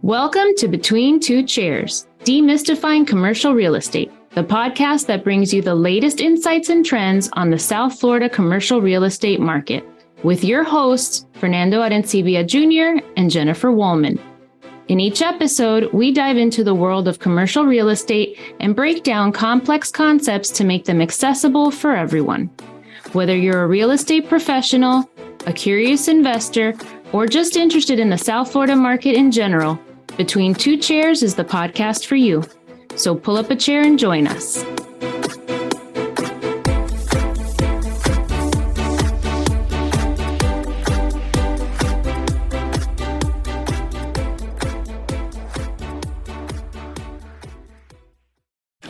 Welcome to Between Two Chairs, Demystifying Commercial Real Estate, the podcast that brings you the latest insights and trends on the South Florida commercial real estate market, with your hosts, Fernando Arencibia Jr. and Jennifer Woolman. In each episode, we dive into the world of commercial real estate and break down complex concepts to make them accessible for everyone. Whether you're a real estate professional, a curious investor, or just interested in the South Florida market in general, Between Two Chairs is the podcast for you. So pull up a chair and join us.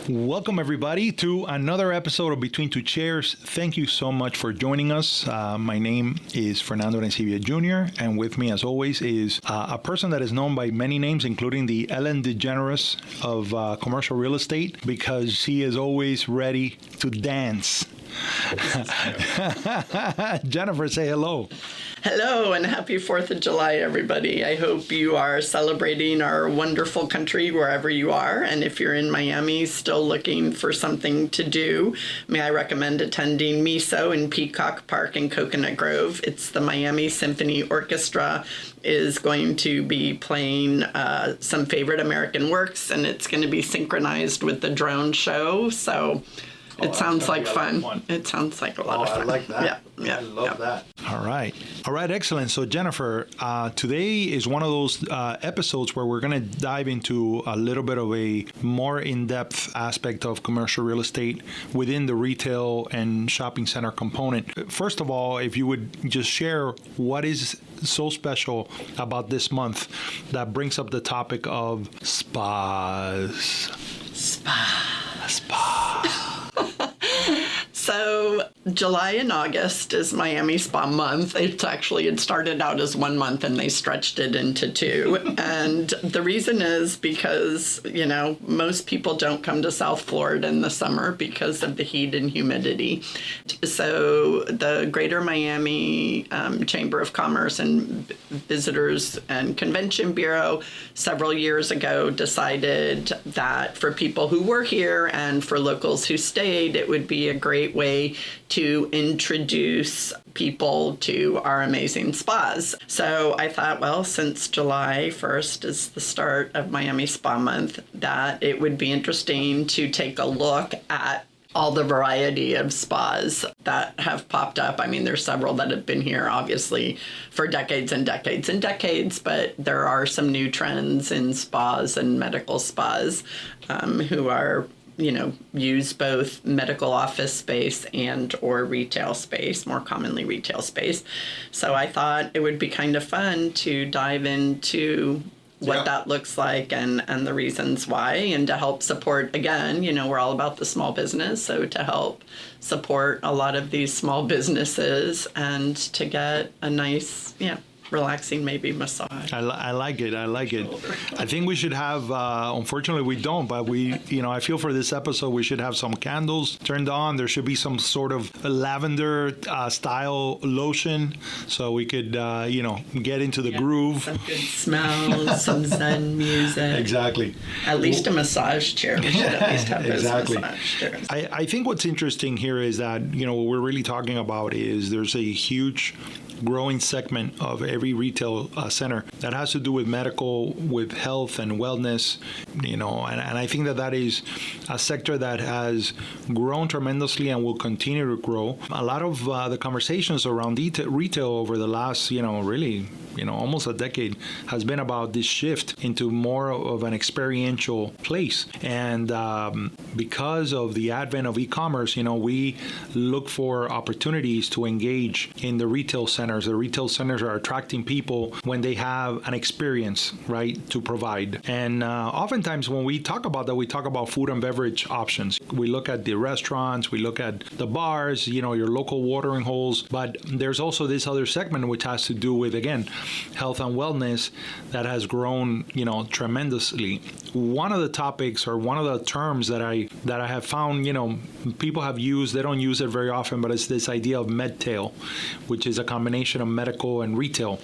Welcome, everybody, to another episode of Between Two Chairs. Thank you so much for joining us. My name is Fernando Arencibia Jr., and with me, as always, is a person that is known by many names, including the Ellen DeGeneres of commercial real estate, because she is always ready to dance. Jennifer, say hello. Hello and happy 4th of July, everybody. I hope you are celebrating our wonderful country wherever you are. And if you're in Miami still looking for something to do, may I recommend attending MISO in Peacock Park in Coconut Grove. It's the Miami Symphony Orchestra is going to be playing some favorite American works, and it's going to be synchronized with the drone show. So it sounds like fun. It sounds like a lot of fun. I like that. Yeah. I love that. All right, excellent. So Jennifer, today is one of those episodes where we're going to dive into a little bit of a more in-depth aspect of commercial real estate within the retail and shopping center component. First of all, if you would just share what is so special about this month that brings up the topic of spas. So July and August is Miami Spa Month. It started out as 1 month and they stretched it into 2. And the reason is because, most people don't come to South Florida in the summer because of the heat and humidity. So the Greater Miami Chamber of Commerce and Visitors and Convention Bureau several years ago decided that for people who were here and for locals who stayed, it would be a great way to introduce people to our amazing spas. So I thought, well, since July 1st is the start of Miami Spa Month, that it would be interesting to take a look at all the variety of spas that have popped up. I mean, there's several that have been here, obviously, for decades and decades and decades, but there are some new trends in spas and medical spas who are use both medical office space and or retail space, more commonly retail space. So I thought it would be kind of fun to dive into what that looks like and the reasons why, and to help support, again, we're all about the small business, so to help support a lot of these small businesses and to get a nice, relaxing maybe massage. I like it. I think we should have, unfortunately we don't, but I feel for this episode we should have some candles turned on. There should be some sort of lavender style lotion so we could, get into the groove. Some good smells, some Zen music. Exactly. At least a massage chair. We should at least have those exactly. massage chairs. I think what's interesting here is that, what we're really talking about is there's a huge growing segment of every retail center that has to do with medical, with health and wellness, and I think that is a sector that has grown tremendously and will continue to grow. A lot of the conversations around retail over the last, really, almost a decade has been about this shift into more of an experiential place. And because of the advent of e-commerce, we look for opportunities to engage in the retail centers. The retail centers are attracting people when they have an experience, right, to provide. And oftentimes when we talk about that, we talk about food and beverage options. We look at the restaurants, we look at the bars, your local watering holes, but there's also this other segment which has to do with, again, health and wellness that has grown, tremendously. One of the topics or one of the terms that I have found, people have used, they don't use it very often, but it's this idea of medtail, which is a combination of medical and retail.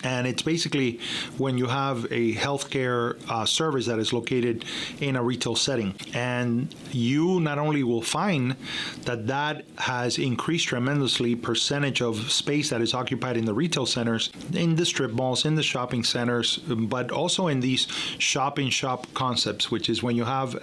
And it's basically when you have a healthcare service that is located in a retail setting. And you not only will find that has increased tremendously percentage of space that is occupied in the retail centers, in the strip malls, in the shopping centers, but also in these shop-in-shop concepts, which is when you have,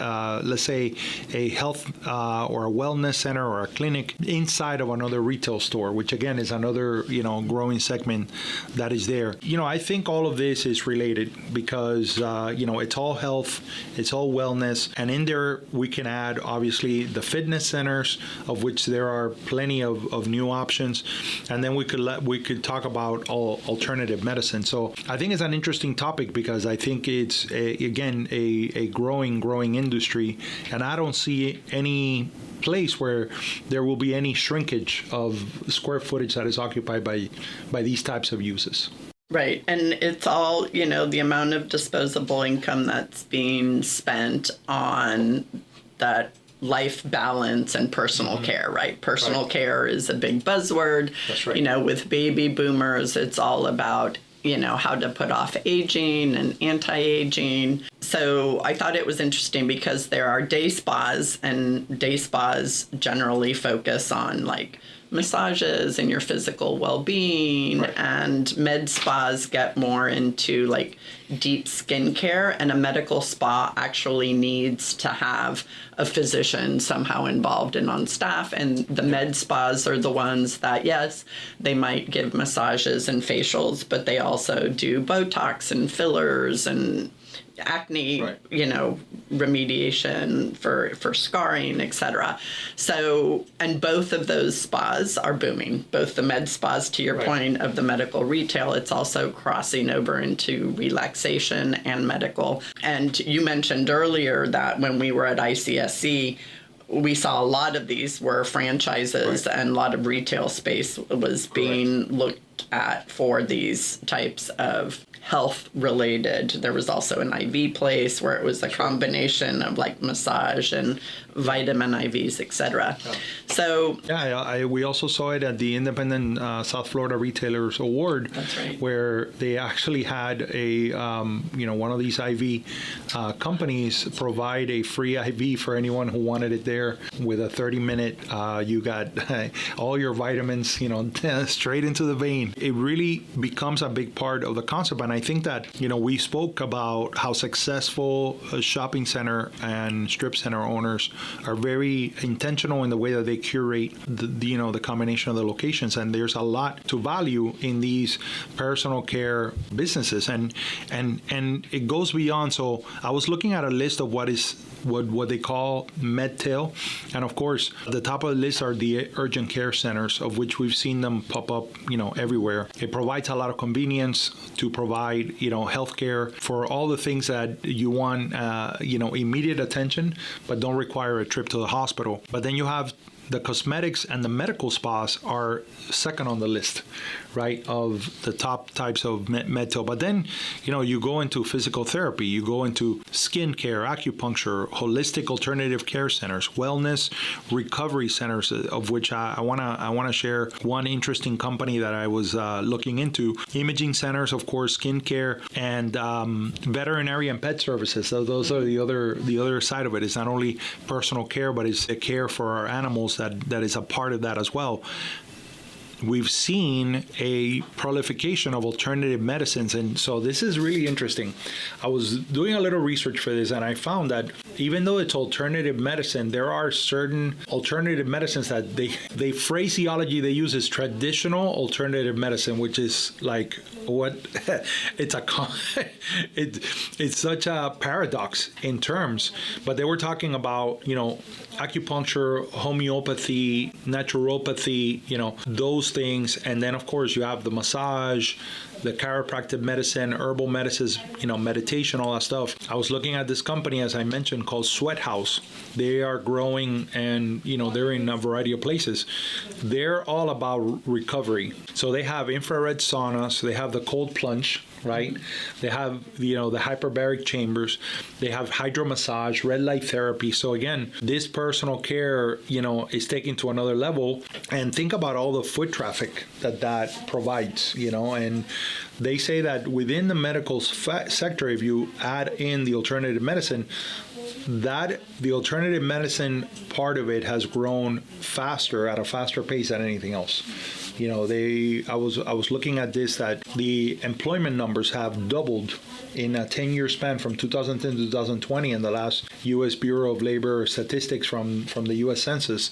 let's say, a health or a wellness center or a clinic inside of another retail store, which again is another, growing segment that is there. I think all of this is related because, it's all health, it's all wellness, and in there we can add, obviously, the fitness centers, of which there are plenty of new options, and then we could talk about alternative medicine. So I think it's an interesting topic because I think it's, a growing industry, and I don't see any place where there will be any shrinkage of square footage that is occupied by these types of uses. Right. And it's all, the amount of disposable income that's being spent on that life balance and personal care, right? Personal care is a big buzzword. That's right. With baby boomers, it's all about, how to put off aging and anti-aging. So I thought it was interesting because there are day spas, and day spas generally focus on like massages and your physical well-being, right. And med spas get more into like deep skincare, and a medical spa actually needs to have a physician somehow involved and on staff. And the med spas are the ones that, yes, they might give massages and facials, but they also do Botox and fillers and acne, right. Remediation for scarring, etc. So, and both of those spas are booming. Both the med spas, to your right. point of the medical retail, it's also crossing over into relaxation and medical. And you mentioned earlier that when we were at ICSC, we saw a lot of these were franchises, right. And a lot of retail space was being Correct. Looked at for these types of health related. There was also an IV place where it was a combination of like massage and vitamin IVs, etc. Yeah. So we also saw it at the Independent South Florida Retailers Award. That's right. Where they actually had a one of these IV companies provide a free IV for anyone who wanted it there. With a 30-minute, you got all your vitamins, straight into the vein. It really becomes a big part of the concept, and I think that we spoke about how successful shopping center and strip center owners are very intentional in the way that they curate the combination of the locations, and there's a lot to value in these personal care businesses, and it goes beyond. So I was looking at a list of what they call MedTail, and of course the top of the list are the urgent care centers, of which we've seen them pop up everywhere. It provides a lot of convenience to provide healthcare for all the things that you want immediate attention but don't require a trip to the hospital. But then you have the cosmetics and the medical spas are second on the list, right, of the top types of medtail. But then, you go into physical therapy, you go into skin care, acupuncture, holistic alternative care centers, wellness recovery centers, of which I wanna share one interesting company that I was looking into. Imaging centers, of course, skin care, and veterinary and pet services. So those are the other side of it. It's not only personal care, but it's the care for our animals that is a part of that as well. We've seen a proliferation of alternative medicines, and so this is really interesting. I was doing a little research for this, and I found that even though it's alternative medicine, there are certain alternative medicines that the phraseology they use is traditional alternative medicine, which is like what it's such a paradox in terms. But they were talking about acupuncture, homeopathy, naturopathy, those things, and then of course you have the massage, the chiropractic medicine, herbal medicines, meditation, all that stuff. I was looking at this company, as I mentioned, called Sweat House. They are growing, and they're in a variety of places. They're all about recovery. So they have infrared saunas, they have the cold plunge, right? They have, the hyperbaric chambers. They have hydromassage, red light therapy. So again, this personal care, is taken to another level. And think about all the foot traffic that provides, and they say that within the medical sector, if you add in the alternative medicine, that the alternative medicine part of it has grown faster at a faster pace than anything else. I was looking at this, that the employment numbers have doubled in a 10-year span from 2010 to 2020 in the last U.S. Bureau of Labor statistics from the U.S. Census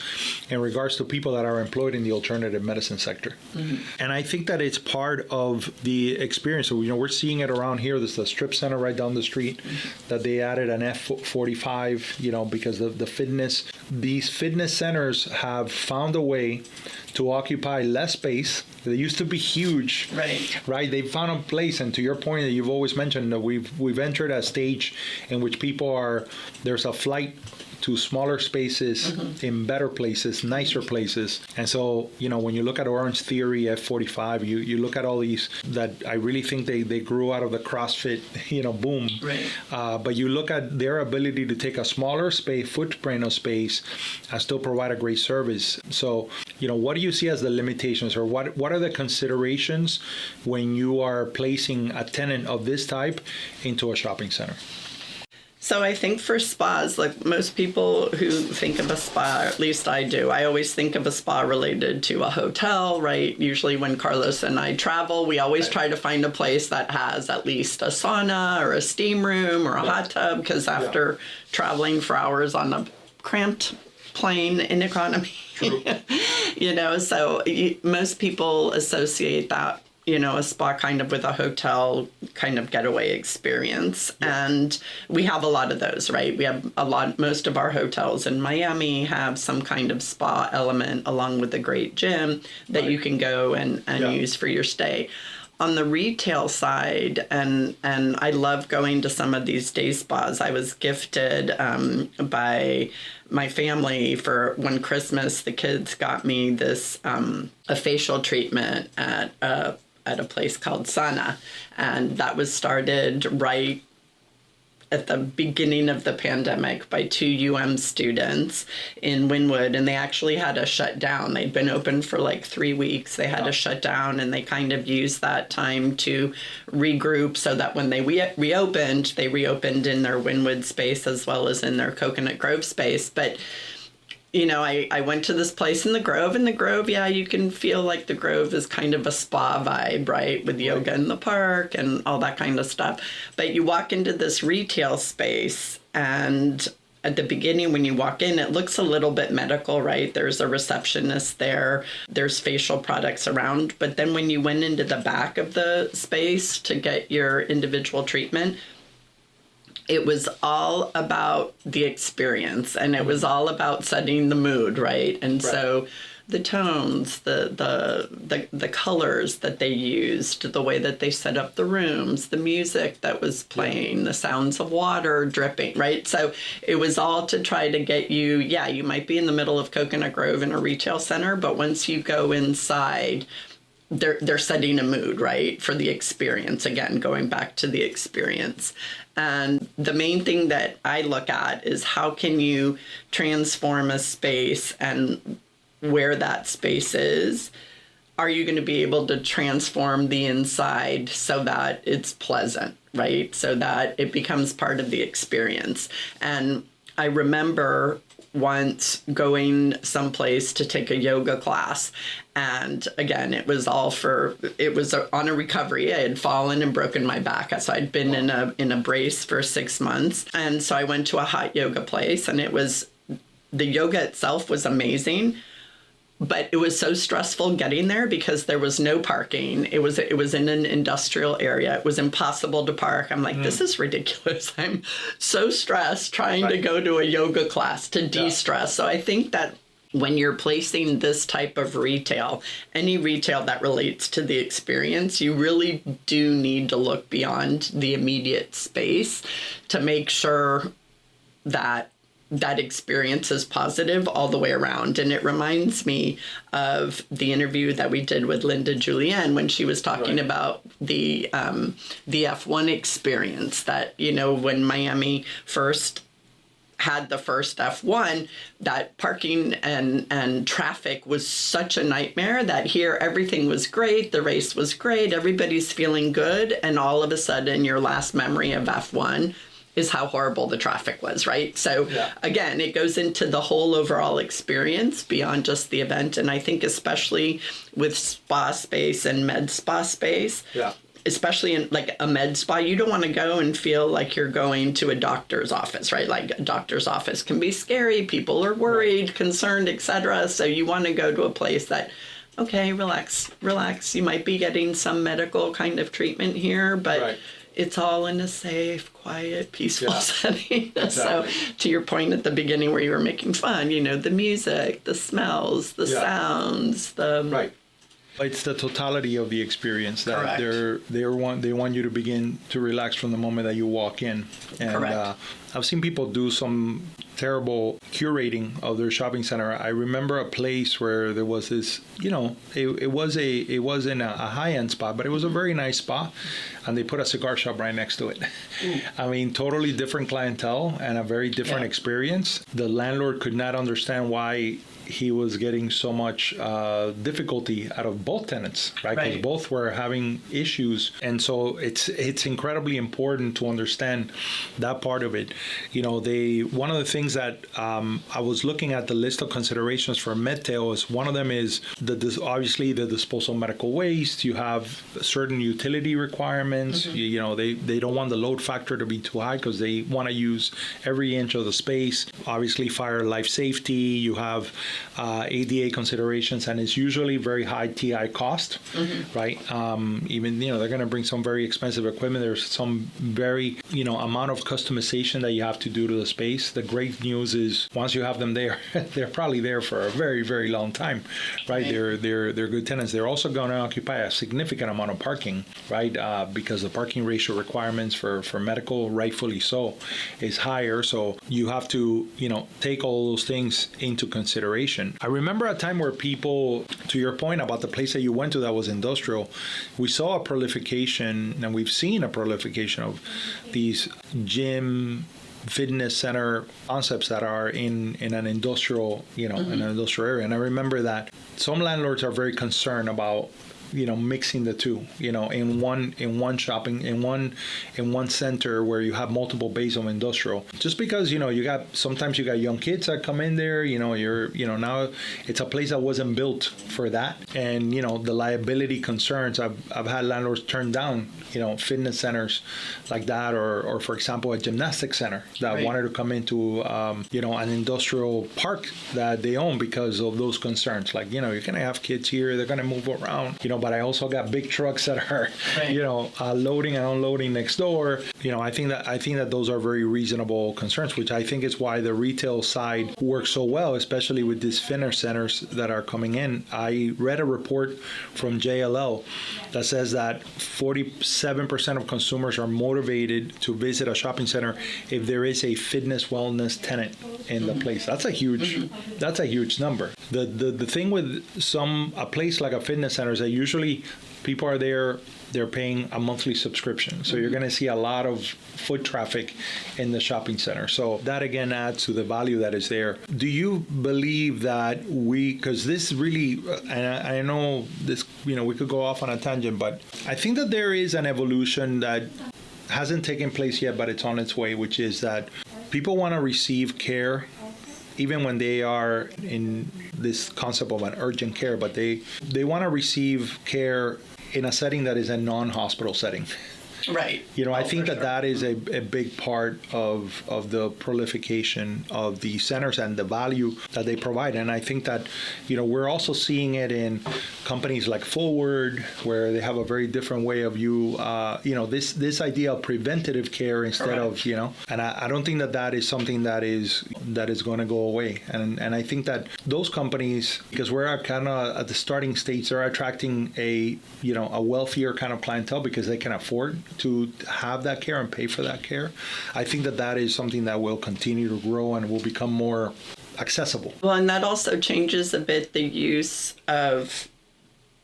in regards to people that are employed in the alternative medicine sector. Mm-hmm. And I think that it's part of the experience. So, we're seeing it around here. There's the strip center right down the street that they added an F45, because of the fitness. These fitness centers have found a way to occupy less space. They used to be huge, right? They found a place, and to your point that you've always mentioned, that we've entered a stage in which there's a flight to smaller spaces, in better places, nicer places. And so, when you look at Orange Theory, F45, you look at all these that I really think they grew out of the CrossFit, boom. Right. But you look at their ability to take a smaller footprint of space and still provide a great service. So, what do you see as the limitations, or what are the considerations when you are placing a tenant of this type into a shopping center? So I think for spas, like most people who think of a spa, at least I do, I always think of a spa related to a hotel, right? Usually when Carlos and I travel, we always try to find a place that has at least a sauna or a steam room or a hot tub, because after traveling for hours on a cramped plane in economy, so most people associate that, a spa kind of with a hotel kind of getaway experience. Yeah. And we have a lot of those, right? We have most of our hotels in Miami have some kind of spa element along with a great gym that you can go and use for your stay. On the retail side, and I love going to some of these day spas. I was gifted by my family for one Christmas. The kids got me this a facial treatment at a place called Sana, and that was started right at the beginning of the pandemic by 2 students in Wynwood, and they actually had to shut down. They'd been open for like 3 weeks. They had to shut down, and they kind of used that time to regroup so that when they reopened in their Wynwood space as well as in their Coconut Grove space. But I went to this place in the Grove, you can feel like the Grove is kind of a spa vibe, right? With yoga in the park and all that kind of stuff. But you walk into this retail space, and at the beginning when you walk in, it looks a little bit medical, right? There's a receptionist there. There's facial products around. But then when you went into the back of the space to get your individual treatment, it was all about the experience, and it was all about setting the mood, right? And so the tones, the colors that they used, the way that they set up the rooms, the music that was playing, the sounds of water dripping, right? So it was all to try to get you, you might be in the middle of Coconut Grove in a retail center, but once you go inside, they're setting a mood, right, for the experience. Again, going back to the experience. And the main thing that I look at is how can you transform a space, and where that space is, are you going to be able to transform the inside so that it's pleasant, right? So that it becomes part of the experience. And I remember once going someplace to take a yoga class, and again, it was on a recovery. I had fallen and broken my back, so I'd been in a brace for 6 months, and so I went to a hot yoga place, and the yoga itself was amazing. But it was so stressful getting there because there was no parking. It was in an industrial area. It was impossible to park. I'm like, this is ridiculous. I'm so stressed trying to go to a yoga class to de-stress. So I think that when you're placing this type of retail, any retail that relates to the experience, you really do need to look beyond the immediate space to make sure that that experience is positive all the way around. And it reminds me of the interview that we did with Linda Julienne when she was talking about the F1 experience, that, you know, when Miami first had the first F1, that parking and traffic was such a nightmare, that here everything was great, the race was great, everybody's feeling good, and all of a sudden your last memory of F1 is how horrible the traffic was, right? So again, it goes into the whole overall experience beyond just the event. And I think especially with spa space and med spa space, especially in like a med spa, you don't want to go and feel like you're going to a doctor's office, right? Like a doctor's office can be scary. People are worried, concerned, etc. So you want to go to a place that, okay, relax. You might be getting some medical kind of treatment here, but it's all in a safe, quiet, peaceful setting. Exactly. So to your point at the beginning where you were making fun, you know, the music, the smells, the sounds, the... It's the totality of the experience that they want you to begin to relax from the moment that you walk in. And I've seen people do some terrible curating of their shopping center. I remember a place where there was this, you know, it wasn't a high-end spot, but it was a very nice spot, and they put a cigar shop right next to it. I mean, totally different clientele and a very different experience. The landlord could not understand why he was getting so much difficulty out of both tenants, right? Because both were having issues. And so it's incredibly important to understand that part of it. You know, one of the things that I was looking at the list of considerations for MedTail is one of them is obviously the disposal of medical waste. You have certain utility requirements. You know, they don't want the load factor to be too high because they want to use every inch of the space. Obviously, fire, life safety. You have ADA considerations, and it's usually very high TI cost, right? Even, you know, they're going to bring some very expensive equipment. There's some very, you know, amount of customization that you have to do to the space. The great news is once you have them there, they're probably there for a very, very long time, right? They're good tenants. They're also going to occupy a significant amount of parking, right? Because the parking ratio requirements for medical, rightfully so, is higher. So you have to, you know, take all those things into consideration. I remember a time where people, to your point about the place that you went to that was industrial, we saw a proliferation, and we've seen a proliferation of these gym, fitness center concepts that are in an industrial, you know, in an industrial area. And I remember that some landlords are very concerned about, you know, mixing the two, you know, in one center where you have multiple bays of industrial, just because, you know, sometimes you got young kids that come in there, you know, now it's a place that wasn't built for that. And, you know, the liability concerns, I've had landlords turn down, you know, fitness centers like that, or for example, a gymnastics center that wanted to come into, you know, an industrial park that they own because of those concerns. Like, you know, you're going to have kids here, they're going to move around, you know, but I also got big trucks that are, you know, loading and unloading next door. You know, I think that those are very reasonable concerns, which I think is why the retail side works so well, especially with these fitness centers that are coming in. I read a report from JLL that says that 47% of consumers are motivated to visit a shopping center if there is a fitness wellness tenant in the place. That's a huge number. The thing with a place like a fitness center is that usually people are there, they're paying a monthly subscription. So you're going to see a lot of foot traffic in the shopping center. So that again adds to the value that is there. Do you believe that because this really, and I know this, you know, we could go off on a tangent, but I think that there is an evolution that hasn't taken place yet, but it's on its way, which is that people want to receive care even when they are in this concept of an urgent care, but they want to receive care in a setting that is a non-hospital setting. Right. You know, I think that is a big part of the proliferation of the centers and the value that they provide. And I think that, you know, we're also seeing it in companies like Forward, where they have a very different way of you know, this idea of preventative care instead of, you know, and I don't think that is something that is going to go away. And I think that those companies, because we're kind of at the starting stage, they're attracting a wealthier kind of clientele because they can afford to have that care and pay for that care, I think that is something that will continue to grow and will become more accessible. Well, and that also changes a bit the use of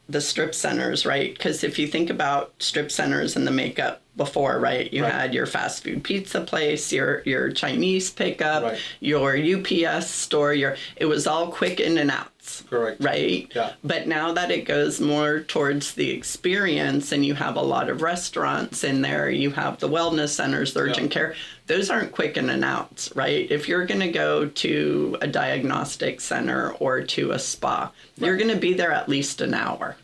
the strip centers, right? Because if you think about strip centers and the makeup before, right? You had your fast food pizza place, your Chinese pickup, your UPS store, it was all quick in and outs. Correct. Right? Yeah. But now that it goes more towards the experience and you have a lot of restaurants in there, you have the wellness centers, the urgent care, those aren't quick in and outs, right? If you're going to go to a diagnostic center or to a spa, you're going to be there at least an hour.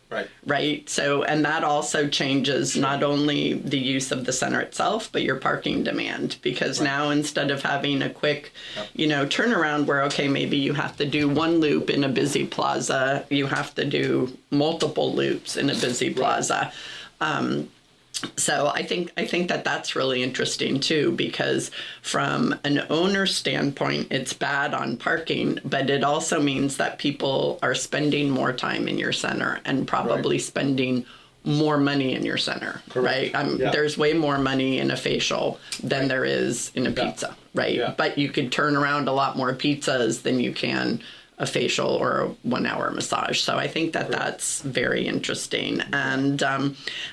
Right. So, and that also changes not only the use of the center itself, but your parking demand, because now instead of having a quick, turnaround where, okay, maybe you have to do one loop in a busy plaza, you have to do multiple loops in a busy plaza. So I think that that's really interesting too, because from an owner standpoint, it's bad on parking, but it also means that people are spending more time in your center and probably spending more money in your center, right? There's way more money in a facial than there is in a pizza, right? Yeah. But you could turn around a lot more pizzas than you can a facial or a 1 hour massage. So I think that that's very interesting. And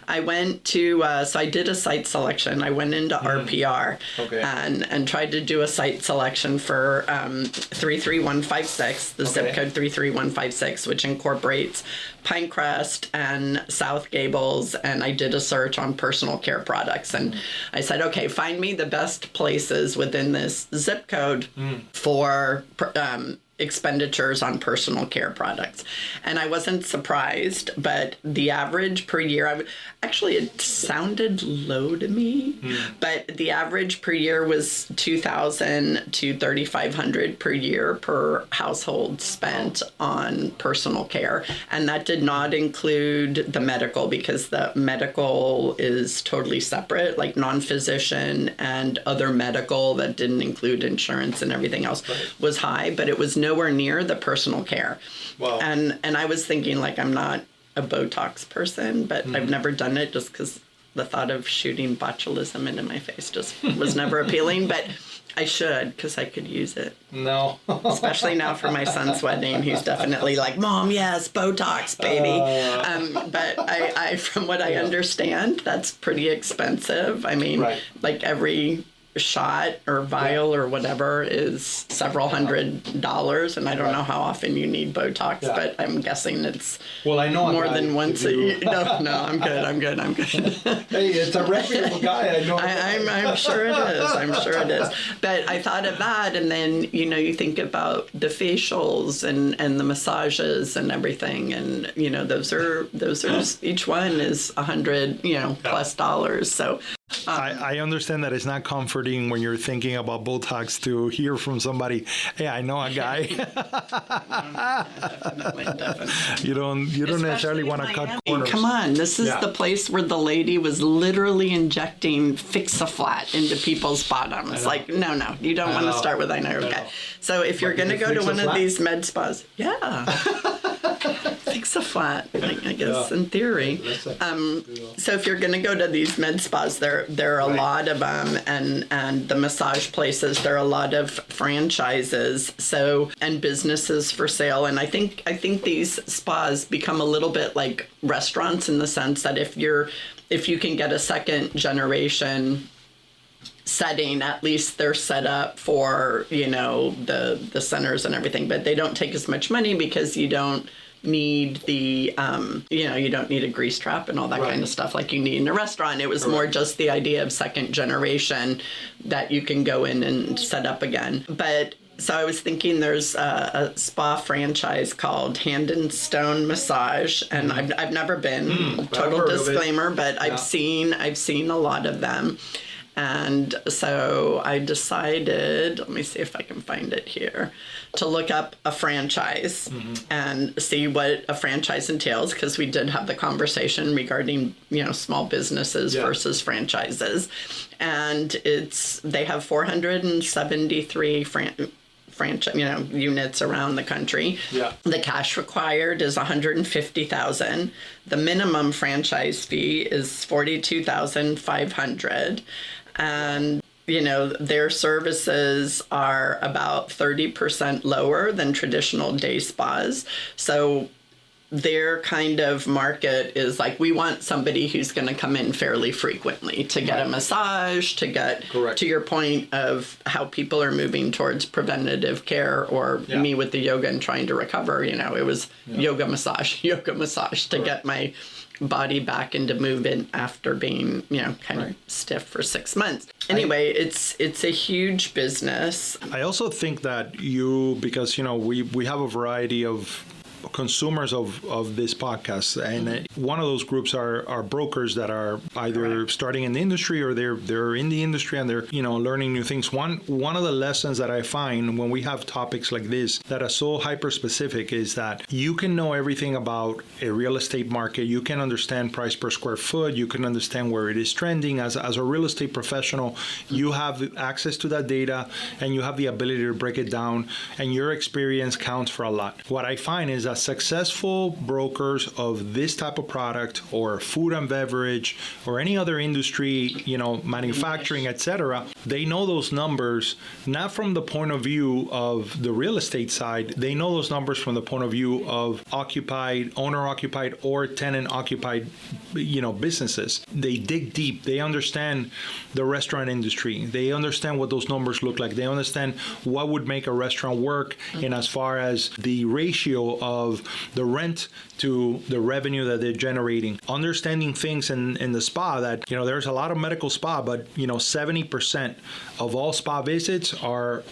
I went to, so I did a site selection. I went into RPR and tried to do a site selection for 33156, the zip code 33156, which incorporates Pinecrest and South Gables. And I did a search on personal care products. And I said, okay, find me the best places within this zip code for expenditures on personal care products. And I wasn't surprised, but the average per year, actually it sounded low to me, but the average per year was $2,000 to $3,500 per year per household spent on personal care. And that did not include the medical, because the medical is totally separate, like non-physician and other medical that didn't include insurance and everything else was high, but it was nowhere near the personal care. Wow. And I was thinking, like, I'm not a Botox person, but I've never done it just because the thought of shooting botulism into my face just was never appealing, but I should, because I could use it. No. Especially now for my son's wedding. He's definitely like, Mom, yes, Botox, baby. But I from what I understand, that's pretty expensive. I mean, like every shot or vial or whatever is several $100s, and I don't know how often you need Botox, but I'm guessing it's I know more than once a year. No, I'm good. Hey, it's a reputable guy. I know. I'm sure it is. I'm sure it is. But I thought of that, and then you think about the facials and the massages and everything, and those are each one is $100 plus dollars. So. I understand that it's not comforting when you're thinking about Botox to hear from somebody, hey, I know a guy. Definitely. You don't necessarily want to cut corners. Come on, this is the place where the lady was literally injecting Fix-A-Flat into people's bottoms. Like, no, you don't want to start with I know. Okay. So if you're going to go to one of these med spas, Fix-A-Flat, I guess, in theory. So if you're going to go to these med spas, there are a lot of them, and the massage places, there are a lot of franchises, and businesses for sale. And I think these spas become a little bit like restaurants, in the sense that if you can get a second generation setting, at least they're set up for the centers and everything, but they don't take as much money because you don't need the you don't need a grease trap and all that kind of stuff like you need in a restaurant. It was more just the idea of second generation that you can go in and set up again. But so I was thinking there's a spa franchise called Hand and Stone Massage, and I've never been, total disclaimer, but I've seen a lot of them. And so I decided, let me see if I can find it here, to look up a franchise and see what a franchise entails, because we did have the conversation regarding, small businesses versus franchises. And they have 473 franchise, units around the country. Yeah. The cash required is $150,000. The minimum franchise fee is $42,500, and their services are about 30% lower than traditional day spas. So their kind of market is like, we want somebody who's going to come in fairly frequently to get a massage, to get Correct. to your point of how people are moving towards preventative care, or me with the yoga and trying to recover, it was yoga massage to get my body back into movement after being, kind of stiff for 6 months. Anyway, it's a huge business. I also think that because we have a variety of consumers of this podcast, and one of those groups are brokers that are either starting in the industry or they're in the industry and they're learning new things. One of the lessons that I find when we have topics like this that are so hyper specific is that you can know everything about a real estate market. You can understand price per square foot. You can understand where it is trending. As a real estate professional, you have access to that data and you have the ability to break it down, and your experience counts for a lot. What I find is that successful brokers of this type of product, or food and beverage, or any other industry, manufacturing, etc., they know those numbers not from the point of view of the real estate side. They know those numbers from the point of view of owner-occupied, or tenant-occupied, businesses. They dig deep. They understand the restaurant industry. They understand what those numbers look like. They understand what would make a restaurant work, in as far as the ratio of the rent to the revenue that they're generating. Understanding things in the spa that, there's a lot of medical spa, but, 70% of all spa visits are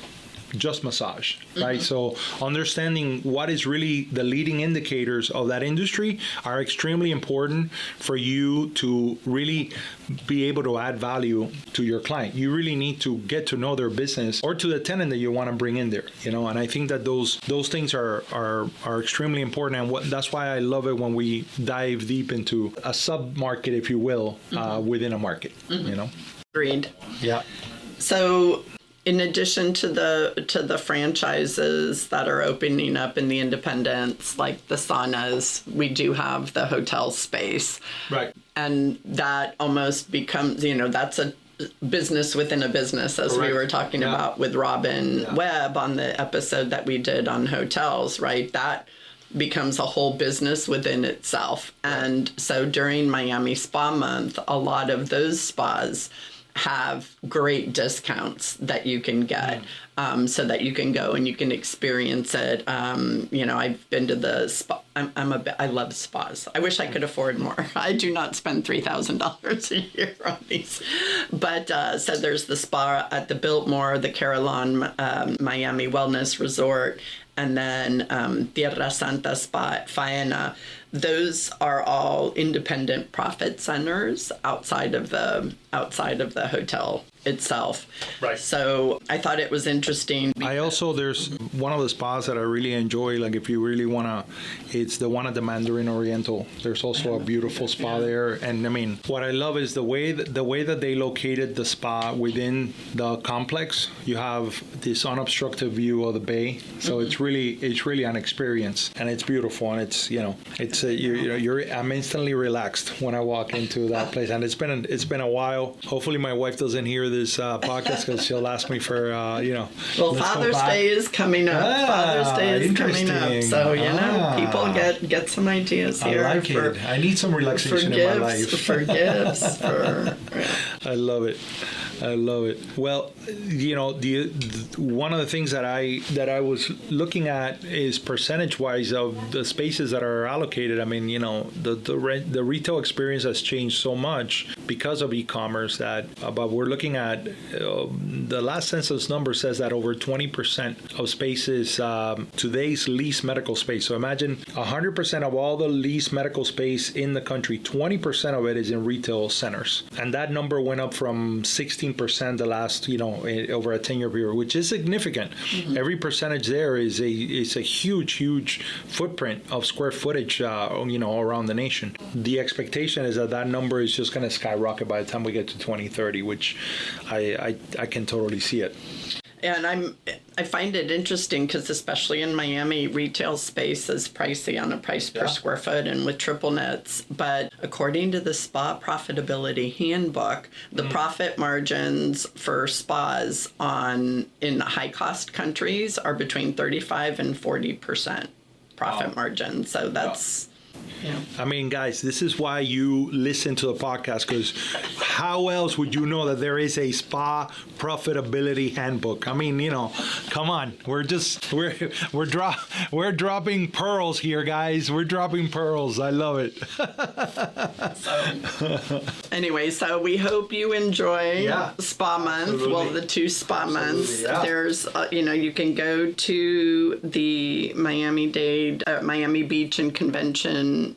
just massage, right? So understanding what is really the leading indicators of that industry are extremely important for you to really be able to add value to your client. You really need to get to know their business, or to the tenant that you want to bring in there, and I think that those things are extremely important, and that's why I love it when we dive deep into a sub-market, if you will, within a market, Agreed. Yeah. So in addition to the franchises that are opening up in the independents, like the saunas, we do have the hotel space. Right. And that almost becomes, that's a business within a business, as Correct. we were talking about with Robin Webb on the episode that we did on hotels, right? That becomes a whole business within itself. And so during Miami Spa Month, a lot of those spas have great discounts that you can get, so that you can go and you can experience it. I've been to the spa. I love spas. I wish I could afford more. I do not spend $3,000 a year on these. But so there's the spa at the Biltmore, the Carillon Miami Wellness Resort, and then Tierra Santa Spa at Faena. Those are all independent profit centers outside of the hotel itself. Right. So I thought it was interesting. There's one of the spas that I really enjoy, like if you really want to, it's the one at the Mandarin Oriental. There's also a beautiful spa there. And I mean, what I love is the way that they located the spa within the complex. You have this unobstructed view of the bay. So it's really an experience, and it's beautiful, and I'm instantly relaxed when I walk into that place. And it's been a while. Hopefully my wife doesn't hear this podcast, because she'll ask me for Well, Father's Day is coming up. Father's Day is coming up, so people get some ideas here. I like it. I need some relaxation in my life. For gifts. I love it. Well, one of the things that I was looking at is percentage-wise of the spaces that are allocated. I mean, the retail experience has changed so much because of e-commerce but we're looking at the last census number says that over 20% of spaces today's leased medical space. So imagine 100% of all the leased medical space in the country, 20% of it is in retail centers, and that number went up from 16% the last over a 10-year period, which is significant. Mm-hmm. Every percentage there is a huge footprint of square footage around the nation. The expectation is that number is just going to skyrocket by the time we get to 2030, which I can totally see it. And I find it interesting because especially in Miami, retail space is pricey on a price per square foot and with triple nets. But according to the Spa Profitability Handbook, the profit margins for spas in high cost countries are between 35 and 40% profit margin. So that's I mean, guys, this is why you listen to the podcast, because how else would you know that there is a spa profitability handbook? I mean, come on, we're dropping pearls here, guys. We're dropping pearls. I love it. Anyway, so we hope you enjoy Spa Month. Absolutely. Well, the 2 spa months. Yeah. There's, you can go to the Miami Beach and Convention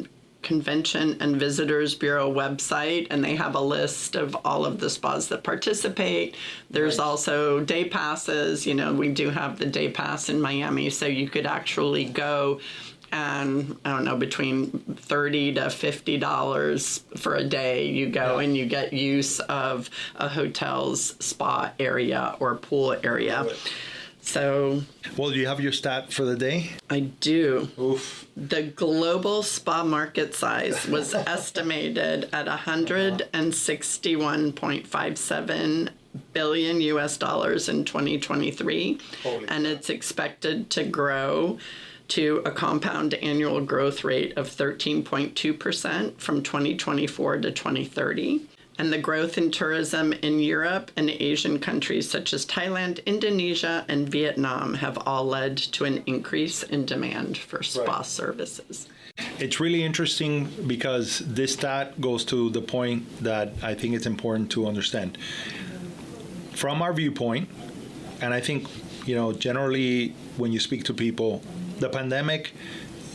and Visitors Bureau website, and they have a list of all of the spas that participate. There's also day passes. We do have the day pass in Miami, so you could actually go and I don't know, between $30 to $50 for a day. You go and you get use of a hotel's spa area or pool area. So, well, do you have your stat for the day? I do. Oof. The global spa market size was estimated at $161.57 billion US dollars in 2023, and it's expected to grow to a compound annual growth rate of 13.2% from 2024 to 2030. And the growth in tourism in Europe and Asian countries such as Thailand, Indonesia, and Vietnam have all led to an increase in demand for spa services. It's really interesting because this stat goes to the point that I think it's important to understand. From our viewpoint, and I think, generally when you speak to people, the pandemic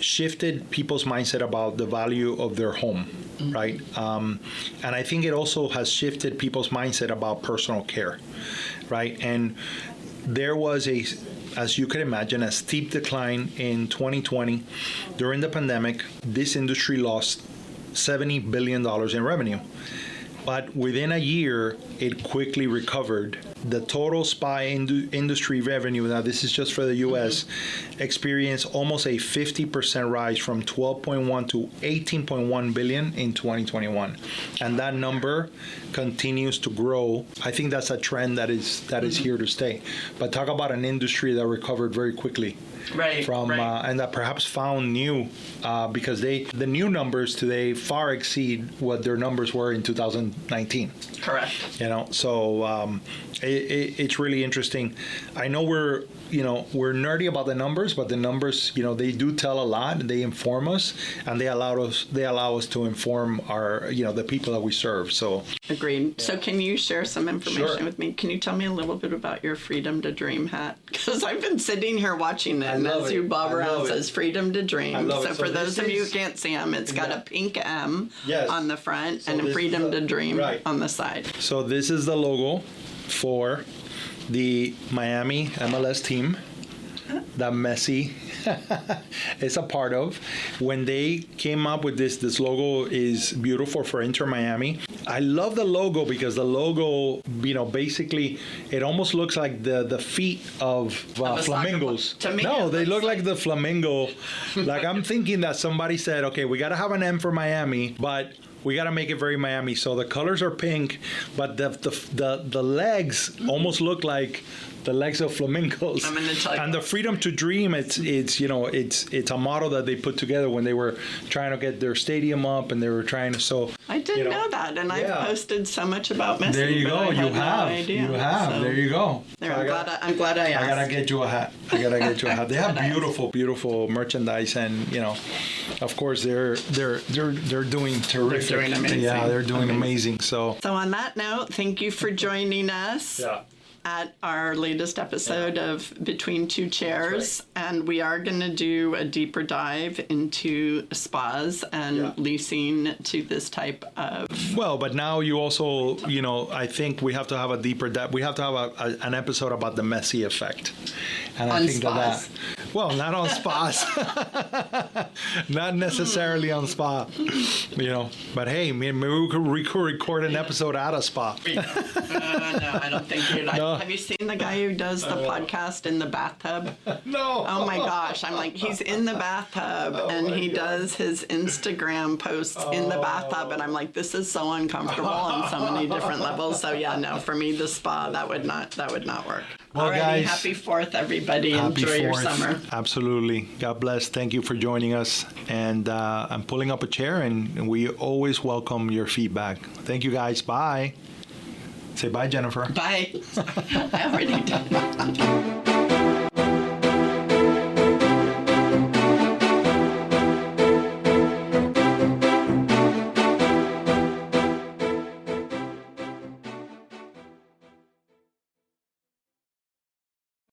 shifted people's mindset about the value of their home. Right? And I think it also has shifted people's mindset about personal care, right? And there was as you can imagine, a steep decline in 2020. During the pandemic, this industry lost $70 billion in revenue. But within a year, it quickly recovered. The total spa industry revenue, now this is just for the U.S., experienced almost a 50% rise from 12.1 to 18.1 billion in 2021. And that number continues to grow. I think that's a trend that is here to stay. But talk about an industry that recovered very quickly. Right. And that perhaps found new because the new numbers today far exceed what their numbers were in 2019. Correct. So it's really interesting. I know we're nerdy about the numbers, but the numbers, they do tell a lot. They inform us, and they allow us to inform our, the people that we serve. So agreed. Yeah. So can you share some information with me? Can you tell me a little bit about your Freedom to Dream hat? Because I've been sitting here watching it, and as you bob around, it says Freedom to Dream. So for those of you who can't see them, it's got a pink M on the front and a Freedom to Dream on the side. So this is the logo for the Miami MLS team that Messi is a part of. When they came up with this logo is beautiful for Inter Miami. I love the logo because the logo, basically it almost looks like the feet of flamingos. To me, no, they look like the flamingo. Like I'm thinking that somebody said, okay, we got to have an M for Miami, but we got to make it very Miami. So the colors are pink, but the legs almost look like the legs of flamingos. I'm gonna tell you. And the Freedom to Dream, it's a model that they put together when they were trying to get their stadium up, and they were trying to. So I didn't know that, and I've posted so much about Messi. There you go. You have. So, there you go. There, I'm glad I asked. I gotta get you a hat. They have beautiful merchandise, and of course they're doing terrific. They're doing amazing. Yeah, they're doing amazing. So on that note, thank you for joining us. At our latest episode of Between Two Chairs. And we are going to do a deeper dive into spas and leasing to this type of... Well, but now you also, I think we have to have a deeper dive. We have to have an episode about the Messi effect. And I think spas. Well, not on spas. Not necessarily on spa. But hey, maybe we could record an episode at a spa. No, I don't think you'd. No. Have you seen the guy who does the podcast in the bathtub? No. Oh my gosh. I'm like, he's in the bathtub and he does his Instagram posts in the bathtub. And I'm like, this is so uncomfortable on so many different levels. So yeah, no, for me, the spa, that would not work. Well, Alrighty, guys, happy 4th, everybody. Happy Enjoy your 4th. summer. Absolutely. God bless. Thank you for joining us. And I'm pulling up a chair, and we always welcome your feedback. Thank you, guys. Bye. Say bye, Jennifer. Bye. I already did.